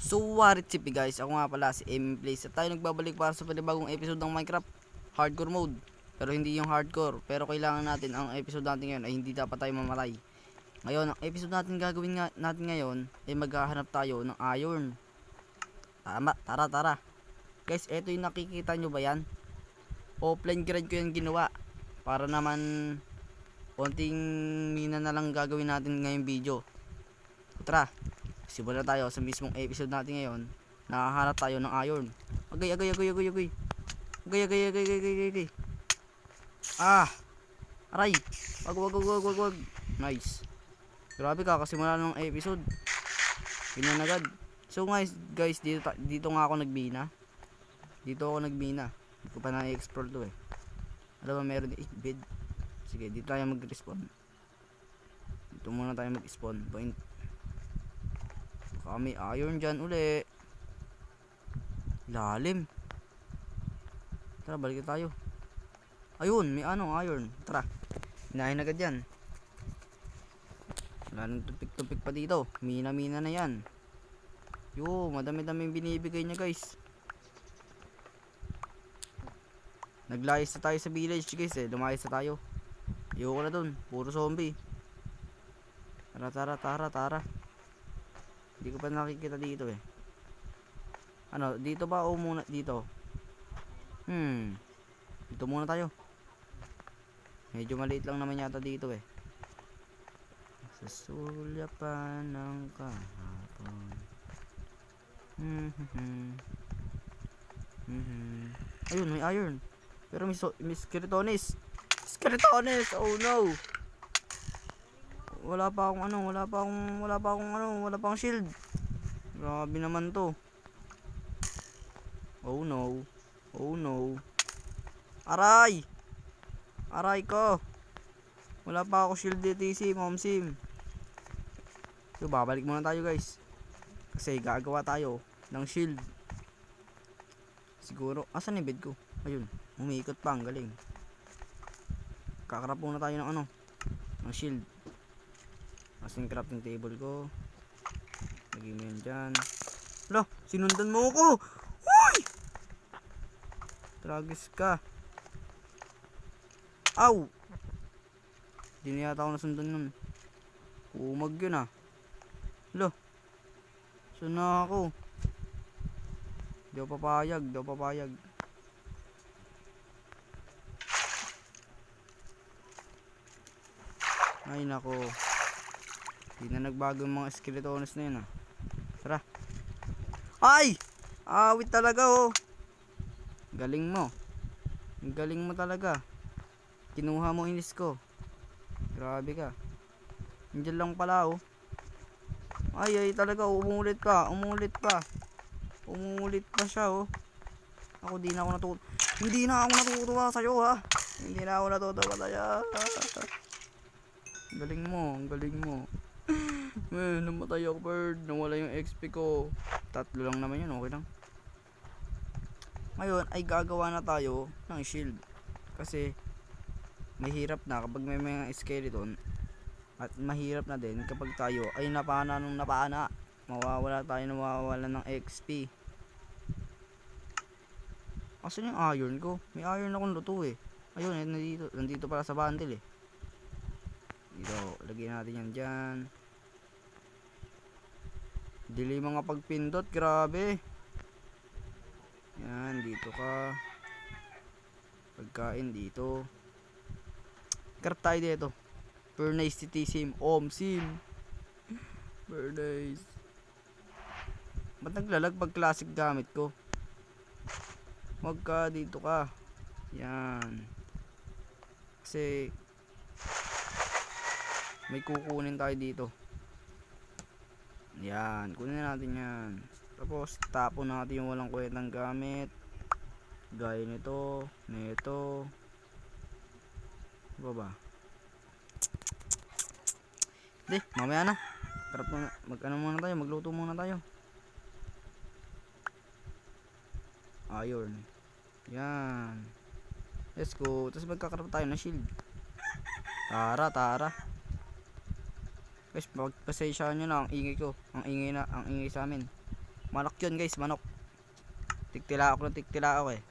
So what it up guys, ako nga pala si Plays at tayo nagbabalik para sa panibagong episode ng Minecraft Hardcore mode. Pero hindi yung hardcore, pero kailangan natin, ang episode natin ngayon ay hindi dapat tayo mamatay. Ngayon, ang episode natin gagawin natin ngayon ay maghahanap tayo ng iron. Tama, tara. Guys, eto yung nakikita nyo ba yan? Offline grind ko yung ginawa. Para naman konting mina na lang gagawin natin ngayong video. Tara, simulan tayo sa mismong episode natin ngayon. Nakahanap tayo ng iron. Agay. Ah, aray. Wag. Nice. Grabe, kakasimula ng episode. Ganyan agad. So guys, dito nga ako nagbina. Dito ako nagbina. Hindi ko pa na-explore to eh. Ano ba meron bed? Sige, dito tayo mag-respawn. Dito muna tayo mag-spawn point. Baka may iron dyan uli. Lalim. Tara, balik tayo. Ayun, may iron. Tara, hinahin agad yan. Wala nang tupik pa dito. Mina na yan. Yo, madami binibigay niya guys. Naglayas na tayo sa village guys eh. Lumayas na tayo. Ayoko na dun, puro zombie. Tara. Hindi ko pa nakikita dito eh. Ano, dito ba o muna dito? Dito muna tayo. Medyo maliit lang naman yata dito eh. Sa sulyapan ng kahapon. Ayun, may iron. Pero may skeletones. Oh no. Wala pa akong shield. Grabe naman to. Oh no. Aray ko. Wala pa ako shield DTC, Mom Sim. So babalik muna tayo guys. Kasi gagawa tayo ng shield. Siguro, asan yung bed ko? Ayun, umiikot pa, ang galing. Kakrap muna tayo ng ng shield. Asan yung crafting table ko? Lagay mo yan dyan. Hala, sinundan mo ako! Huy! Tragis ka. Aw! Di na yata ako nasundan nun. Umag yun ah. Hala, saan na ako? Di ako papayag. Ay nako. Di na nagbago yung mga skeletones na yun ah. Tara. Ay! Awit talaga oh. Galing mo talaga. Kinuha mo inis ko. Grabe ka. Nandiyan lang pala oh. Ay talaga, umulit pa siya oh. Hindi na ako natutuwa sa'yo ha. Galing mo. Man, namatay ako bird. Nawala yung XP ko. 3 lang naman yun, okay lang. Ngayon ay gagawa na tayo ng shield. Kasi mahirap na kapag may mga skeleton. At mahirap na din kapag tayo ay napana. Mawawala ng XP. Asan yung iron ko? May iron akong luto eh. Ayun, nandito pala sa bundle eh. Dito, lagyan natin yan dyan. Dili mga pagpindot, grabe. Yan, dito ka. Pagkain dito. Craft tayo dito. Furnace Sim, Sim. Furnace. Ba't naglalag pag classic gamit ko? Wag ka, dito ka. Yan. Kasi may kukunin tayo dito. Yan, kunin natin yan. Tapos tapon natin yung walang kwentang gamit. Gaya nito. Diba ba? Di, mamaya na. Magluto muna tayo. Iron. Yan. Let's go. Tapos magkakarap tayo ng shield. Tara. Guys, pagpasensyahan nyo na ang ingay ko. Ang ingay sa amin. Manok yun guys, manok. Tiktila ako ng tiktila ako eh.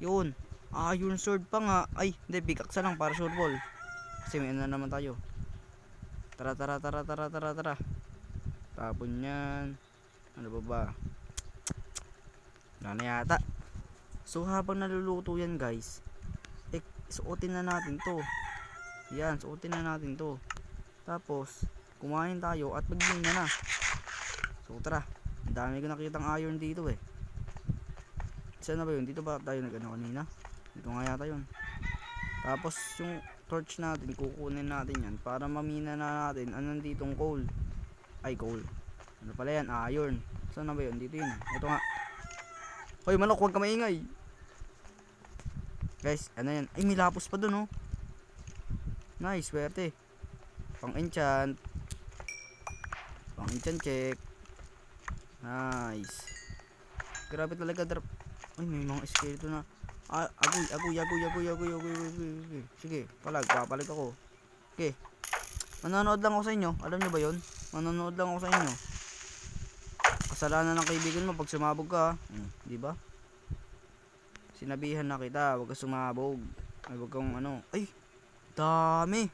Yun. Iron sword pa nga. Ay, hindi, pickaxe lang para sure ball. Kasi may ano naman tayo. Tara. Tapon yan. Ano ba? Wala na yata. So habang naluluto yan guys, suotin na natin to. Yan, suotin na natin to. Tapos, kumain tayo at maglinga na. So tara. Ang dami ko nakitang iron dito eh. Saan na ba yun? Dito ba tayo nag-ano kanina? Dito nga yata yun. Tapos yung torch natin, kukunin natin yan para mamina na natin anong ditong coal. Ay, coal. Ano pala yan? Iron. Saan na ba yun? Dito yun. Ito nga. Hoy manok, huwag ka maingay. Guys, ano yan? Ay, may lapos pa dun oh. Nice, swerte. Pang enchant check. Nice. Grabe talaga drop. Ay, may mga skeleton na. Agoy. Sige, papalag ako. Okay. Manonood lang ako sa inyo. Alam nyo ba yun? Manonood lang ako sa inyo. Kasalanan ng kaibigan mo pag sumabog ka. Di ba? Sinabihan na kita, huwag ka sumabog. Ay, huwag kang ano. Ay, dami.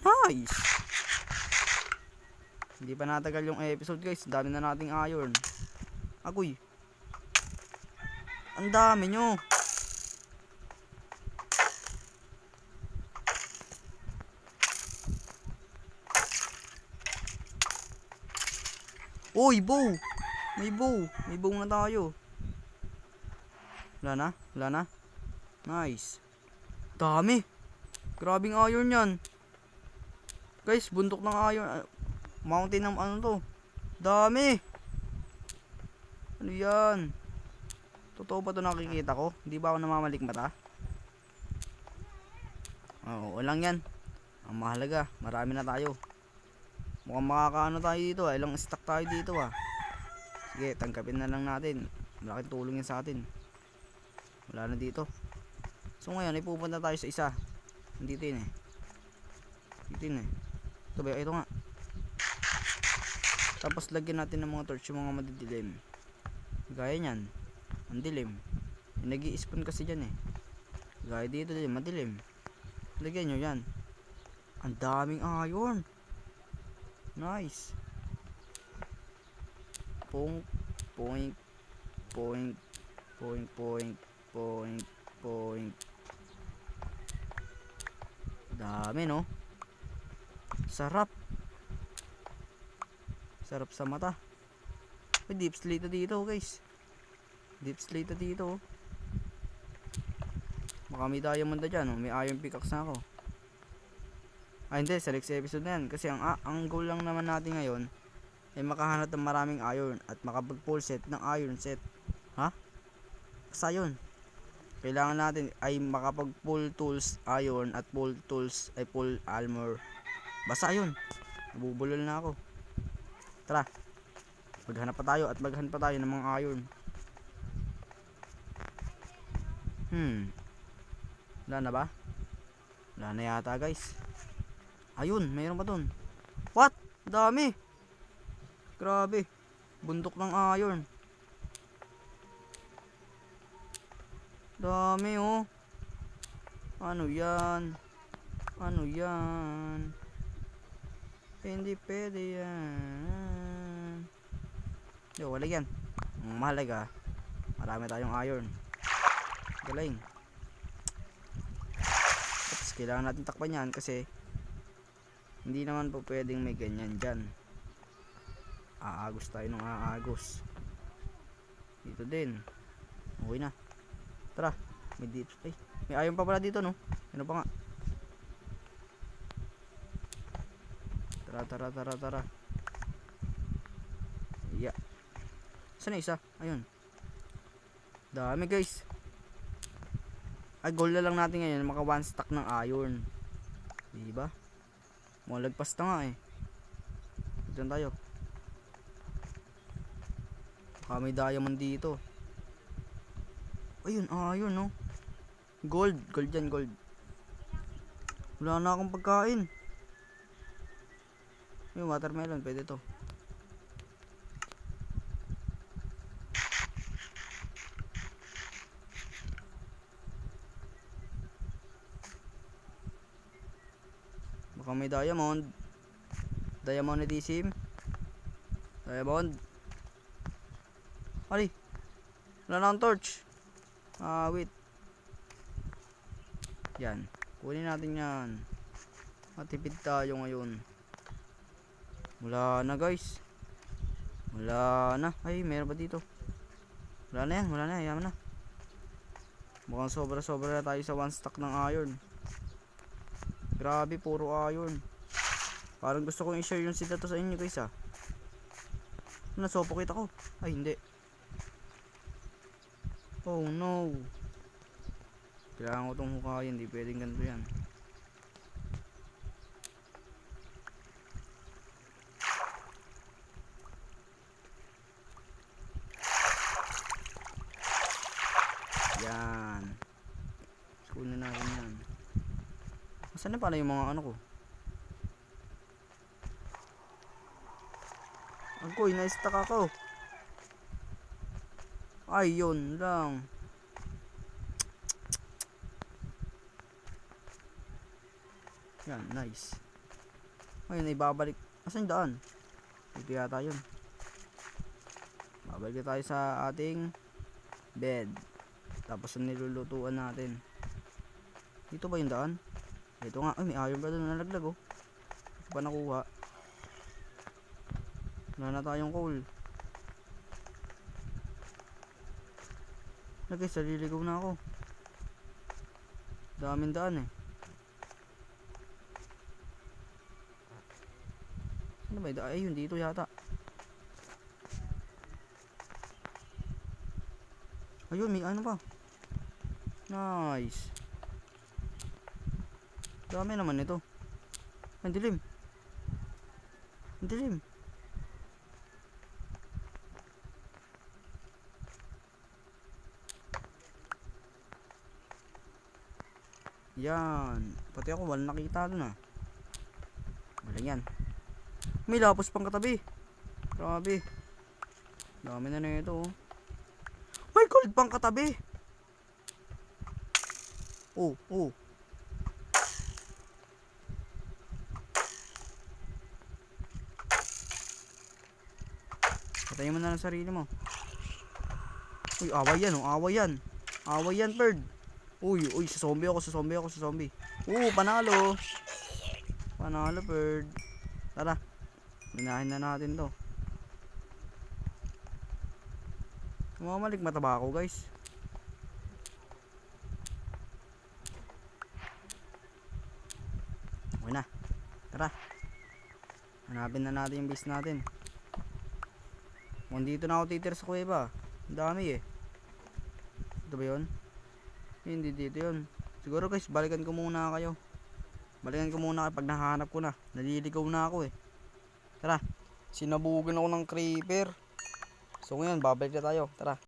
Nice. Hindi pa natagal yung episode guys. Dami na nating iron. Agoy. Ang dami nyo. Uy, bow. May bow. May bow na tayo. Wala na. Nice. Dami. Grabing iron yan. Guys, bundok ng iron. Mountain ng ano to. Dami. Ano yan? Totoo ba ito nakikita ko? Hindi ba ako namamalik mata? Oo, lang yan. Ang mahalaga, marami na tayo. Mukhang makakaano tayo dito ah. Ilang stock tayo dito ah. Sige, tangkapin na lang natin. Malaking tulong yan sa atin. Wala na dito. So ngayon, ipupunta tayo sa isa. Dito yun eh. Ito ba? Ito nga. Tapos lagyan natin ng mga torch yung mga madidilim. Gaya nyan. Ang dilim. Nag-i-spawn kasi dyan eh. Gaya dito din, madilim. Lagyan nyo yan. Ang daming iron. Nice. Point. Dami no. Sarap sa mata. May deep slate dito guys. Baka may diamond na dyan oh. May iron pickaxe na ako. Hindi, sa next episode na yan. Kasi ang goal lang naman natin ngayon ay makahanap ng maraming iron at makapag full set ng iron set. Ha? Basta yun. Kailangan natin ay makapag full tools iron at full tools ay full armor. Basta yun. Nabubulol na ako. Tara. Maghanap pa tayo ng mga iron. Wala na ba? Wala na yata guys. Ayun, mayroon pa dun. What? Dami. Grabe. Bundok ng iron. Dami oh. Ano yan? Hindi pwede yan. Yo, wala yan. Ang mahalaga, marami tayong iron. Galing. Tapos kailangan natin takpan yan kasi hindi naman po pwedeng may ganyan dyan. Aagos tayo ng aagos. Dito din. Okay na. Tara. May deep. Ay, may iron pa pala dito no. Ano pa nga. Tara. Yeah. Saan na isa? Ayun. Dami guys. Ay, goal na lang natin ngayon maka 1 stack ng iron. Diba? Malagpas na nga eh. Dito tayo. Baka may diamond dito. Ayun, iron no. Gold yan, gold. Wala na akong pagkain. Yung watermelon, pwede to. Baka may diamond. Diamonditism. Diamond. Ay. Wala na akong torch. Wait. Yan. Kunin natin yan. Matipid tayo ngayon. Wala na guys. Wala na. Ay, meron ba dito? Wala na yan. Wala na. Yaman na. Mukhang sobra-sobra na tayo sa one stack ng iron. Grabe, puro iron. Parang gusto kong i-share yung sila to sa inyo guys ah. Nasopokit ako. Ay, hindi. Oh no. Kailangan ko itong hukayin. Hindi pwedeng ganito yan. Yan. Kunin natin yan. Saan na pala yung mga ano ko? Agoy, na-stuck ako. Ay, yun lang. Yan, nice. Ngayon, ibabalik. Asan yung daan? Dito yata yun. Babalik tayo sa ating bed. Tapos yung nilulutuan natin. Dito ba yung daan? Dito nga. Ay, may iron ba doon nalaglag oh. Ito pa nakuha. Wala na tayong coal. Na guys, naliligaw na ako. Daming daan eh. Ano ba yung daan? Ayun, dito yata. Ayun, may ano pa. Nice. Dami naman ito. Ang dilim. Ang dilim. Yan. Pati ako wala nakita doon ah. Wala yan. May lapos pang katabi. Grabe. Dami na nito oh. May gold pang katabi. Oh, oh. Patayin mo na lang sarili mo. Uy, away yan oh. Away yan. Away yan, bird. Uy, uy, sa zombie ako, sa zombie ako, sa zombie. Panalo. Panalo, bird. Tara. Minahin na natin to. Mamalik mataba ako, guys. Okay na. Tara. Hanapin na natin yung base natin. Kung dito na ako titira sa kuweba. Ang dami eh. Ito ba yun? Hindi dito yun. Siguro guys, balikan ko muna kayo. Balikan ko muna kayo pag nahanap ko na. Naliligaw na ako eh. Tara. Sinabugan ako ng creeper. So ngayon, babalik na tayo. Tara.